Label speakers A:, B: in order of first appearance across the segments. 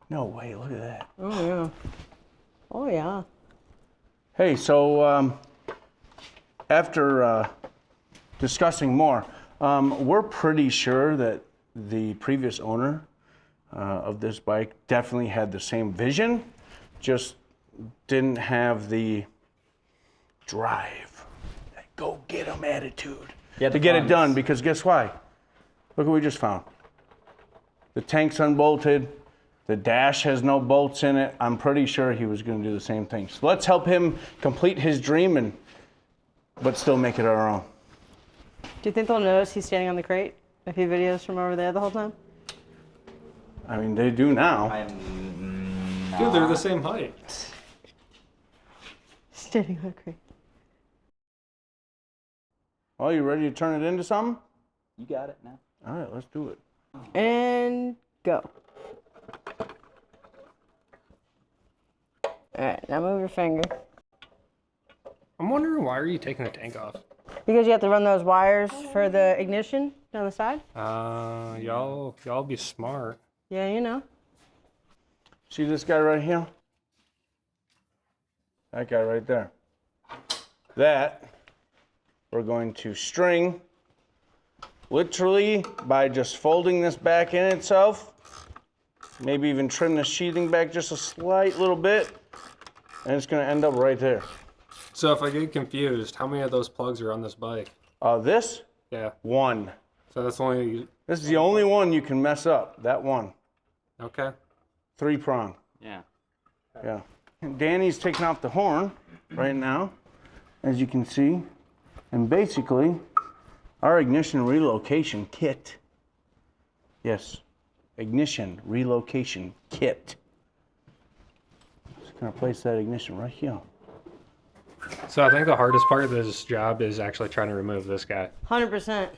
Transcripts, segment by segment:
A: No way, look at that.
B: Oh, yeah. Oh, yeah.
A: Hey, so after discussing more, we're pretty sure that the previous owner of this bike definitely had the same vision, just didn't have the drive, that go get 'em attitude to get it done, because guess why? Look what we just found. The tank's unbolted, the dash has no bolts in it. I'm pretty sure he was gonna do the same thing. So let's help him complete his dream but still make it our own.
B: Do you think they'll notice he's standing on the crate if he videos from over there the whole time?
A: I mean, they do now.
C: Dude, they're the same height.
B: Standing on the crate.
A: Well, you ready to turn it into something?
D: You got it now.
A: All right, let's do it.
B: And go. Alright, now move your finger.
C: I'm wondering, why are you taking the tank off?
B: Because you have to run those wires for the ignition down the side?
C: Y'all be smart.
B: Yeah, you know.
A: See this guy right here? That guy right there. That we're going to string literally by just folding this back in itself. Maybe even trim the sheathing back just a slight little bit. And it's going to end up right there.
C: So if I get confused, how many of those plugs are on this bike?
A: This?
C: Yeah.
A: One.
C: So that's only...
A: This is the only one you can mess up. That one.
C: Okay.
A: 3-prong.
D: Yeah.
A: Yeah. And Danny's taking off the horn right now, as you can see. And basically, our ignition relocation kit. Yes. Ignition relocation kit. Just gonna place that ignition right here.
C: So I think the hardest part of this job is actually trying to remove this guy.
B: 100%.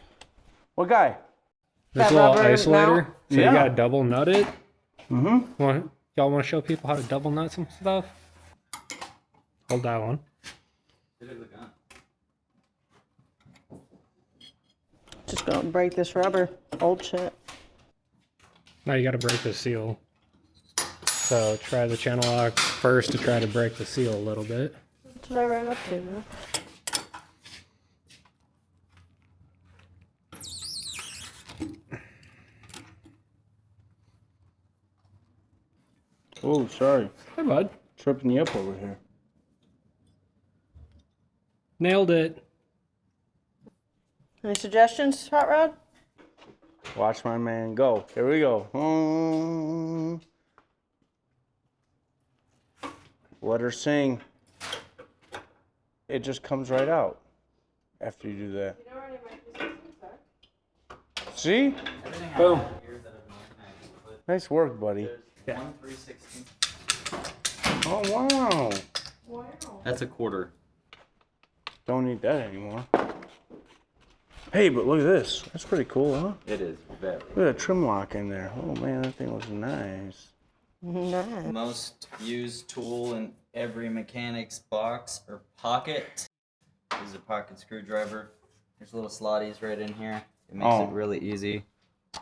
A: What guy?
C: This
B: That
C: little
B: rubber
C: isolator.
B: mount?
C: So
A: Yeah.
C: you gotta double nut it.
A: Mm-hmm.
C: Y'all want to show people how to double nut some stuff? Hold that one.
B: Just gonna break this rubber. Old shit.
C: Now you gotta break the seal. So try the channel lock first to try to break the seal a little bit.
B: That's what I ran up to, man.
A: Oh, sorry.
C: Hey, bud.
A: Tripping you up over here.
C: Nailed it.
B: Any suggestions, Hot Rod?
A: Watch my man go. Here we go. Let her sing. It just comes right out after you do that. See?
C: Boom.
A: Nice work, buddy.
C: Yeah.
D: 1/316.
A: Oh, wow.
D: That's a quarter.
A: Don't need that anymore. Hey, but look at this. That's pretty cool, huh?
D: It is very.
A: Look at that trim lock in there. Oh, man, that thing looks nice.
B: Nice.
D: Most used tool in every mechanic's box or pocket is a pocket screwdriver. There's little slotties right in here. It makes it really easy.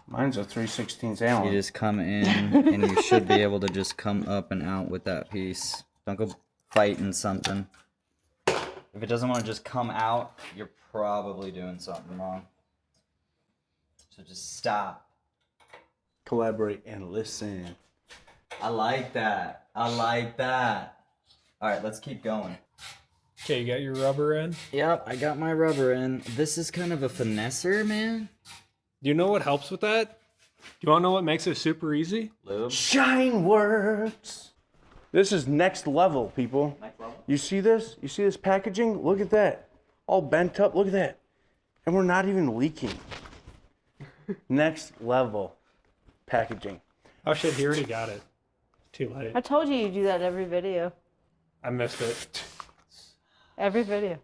A: Mine's a 3/16
D: You
A: Allen.
D: just come in and you should be able to just come up and out with that piece. Don't go fighting something. If it doesn't want to just come out, you're probably doing something wrong. So just stop.
A: Collaborate and listen.
D: I like that. I like that. All right, let's keep going.
C: Okay, you got your rubber in?
D: Yep, I got my rubber in. This is kind of a finesser, man.
C: Do you know what helps with that? Do you want to know what makes it super easy?
D: Lube.
A: Shine Works. This is next level, people.
D: Next level.
A: You see this? You see this packaging? Look at that. All bent up. Look at that. And we're not even leaking. Next level packaging.
C: Oh shit, he already got it. Too late.
B: I told you do that every video.
C: I missed it.
B: Every video.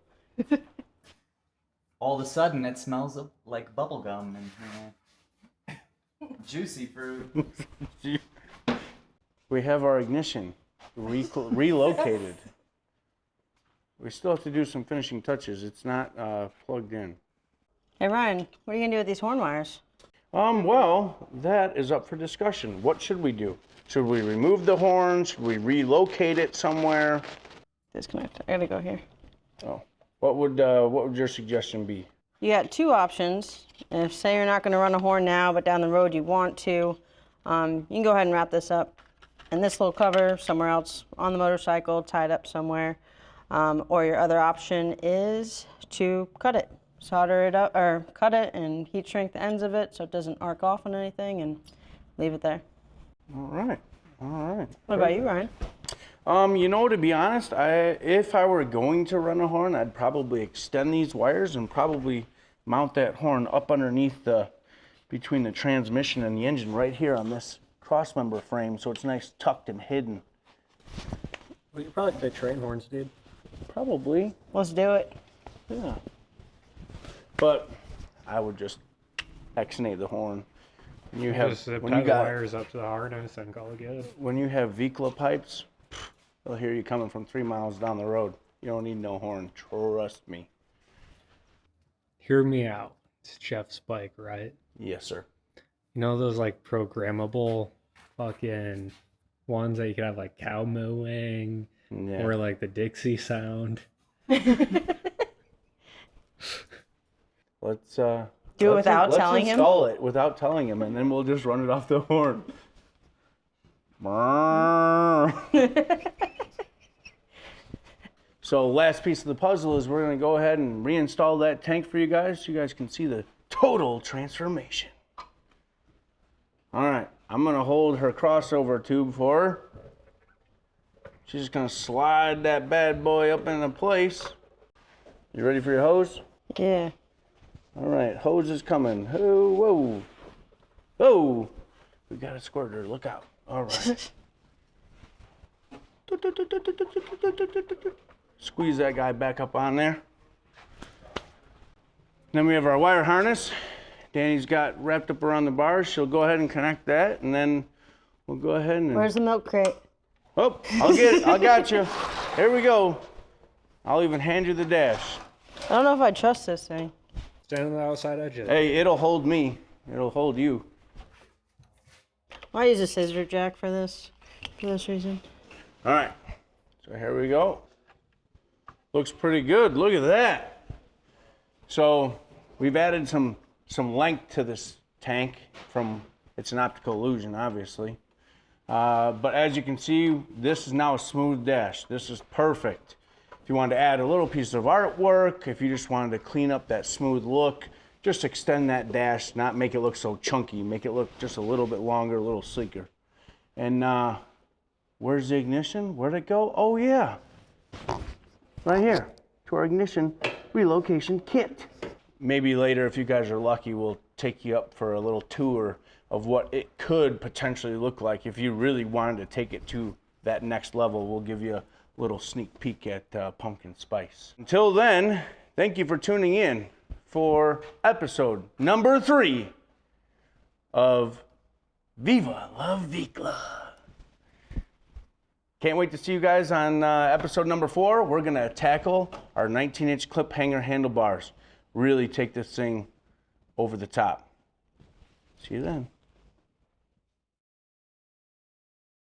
D: All of a sudden, it smells like bubble gum in here. Juicy fruit.
A: We have our ignition relocated. We still have to do some finishing touches. It's not plugged in.
B: Hey, Ryan, what are you going to do with these horn wires?
A: Well, that is up for discussion. What should we do? Should we remove the horn? Should we relocate it somewhere?
B: Disconnect. I gotta go here.
A: Oh, what would your suggestion be?
B: You got two options. If say you're not going to run a horn now, but down the road you want to, you can go ahead and wrap this up in this little cover somewhere else on the motorcycle, tied up somewhere. Or your other option is to cut it, solder it up, or cut it and heat shrink the ends of it so it doesn't arc off on anything, and leave it there.
A: All right.
B: What about you, Ryan?
A: To be honest, if I were going to run a horn, I'd probably extend these wires and probably mount that horn up underneath between the transmission and the engine right here on this crossmember frame, so it's nice tucked and hidden.
C: Well, you probably fit train horns, dude.
A: Probably,
B: Let's do it.
A: yeah. But I would just exnate the horn. When you have
C: Just tie
A: when you
C: the
A: got
C: wires up to the harness and call it good.
A: when you have Vicla pipes, they'll hear you coming from 3 miles down the road. You don't need no horn. Trust me.
C: Hear me out. It's Jeff's bike, right?
A: Yes, sir.
C: You know those like programmable fucking ones that you could have like cow mooing
A: Yeah.
C: or like the Dixie sound?
A: Let's
B: Do it without telling him?
A: Let's install it without telling him, and then we'll just run it off the horn. So last piece of the puzzle is we're going to go ahead and reinstall that tank for you guys so you guys can see the total transformation. All right, I'm going to hold her crossover tube for her. She's just going to slide that bad boy up into place. You ready for your hose?
B: Yeah.
A: All right, hose is coming. Oh, whoa. Oh, we got a squirter. Look out. All right. Squeeze that guy back up on there. Then we have our wire harness. Danny's got wrapped up around the bars. She'll go ahead and connect that, and then we'll go ahead and...
B: Where's the milk crate?
A: Oh, I'll get it. I got you. Here we go. I'll even hand you the dash.
B: I don't know if I trust this thing.
C: Stand on the outside edge of it.
A: Hey, it'll hold me. It'll hold you.
B: I use a scissor jack for this reason.
A: All right. So here we go. Looks pretty good. Look at that. So we've added some length to this tank it's an optical illusion, obviously. But as you can see, this is now a smooth dash. This is perfect. If you wanted to add a little piece of artwork, if you just wanted to clean up that smooth look, just extend that dash, not make it look so chunky, make it look just a little bit longer, a little sleeker. And where's the ignition? Where'd it go? Oh yeah, right here, to our ignition relocation kit. Maybe later, if you guys are lucky, we'll take you up for a little tour of what it could potentially look like. If you really wanted to take it to that next level, we'll give you a little sneak peek at pumpkin spice. Until then, thank you for tuning in for episode number 3 of Viva la Vicla. Can't wait to see you guys on episode number 4. We're gonna tackle our 19-inch KlipHanger handlebars. Really take this thing over the top. See you then.